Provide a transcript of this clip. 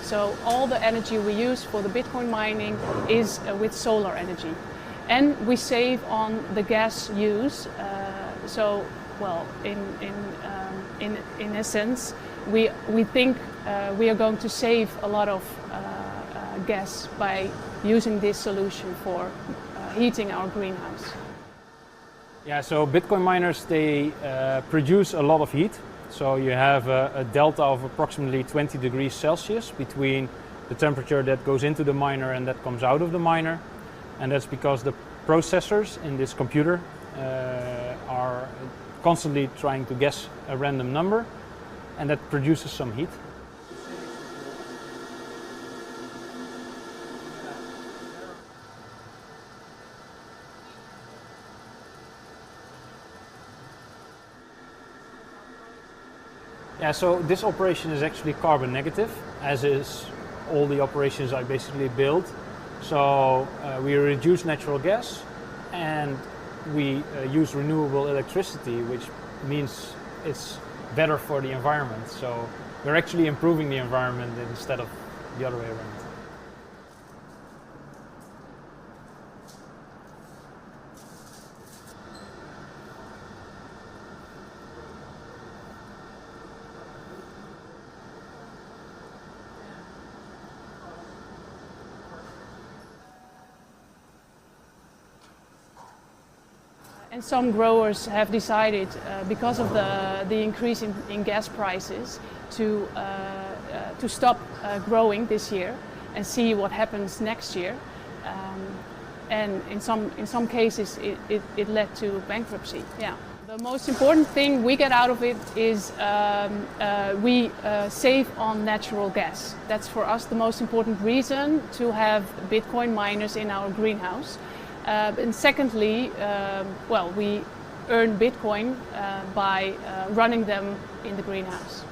So all the energy we use for the Bitcoin mining is with solar energy. And we save on the gas use. In essence, we think we are going to save a lot of gas by using this solution for heating our greenhouse. Yeah, so Bitcoin miners, they produce a lot of heat. So you have a delta of approximately 20 degrees Celsius between the temperature that goes into the miner and that comes out of the miner. And that's because the processors in this computer are constantly trying to guess a random number, and that produces some heat. Yeah, so this operation is actually carbon negative, as is all the operations I basically build. So we reduce natural gas and we use renewable electricity, which means it's better for the environment. So we're actually improving the environment instead of the other way around. And some growers have decided, because of the increase in gas prices, to stop growing this year and see what happens next year. And in some cases, it led to bankruptcy. Yeah. The most important thing we get out of it is we save on natural gas. That's for us the most important reason to have Bitcoin miners in our greenhouse. And secondly, we earn Bitcoin by running them in the greenhouse.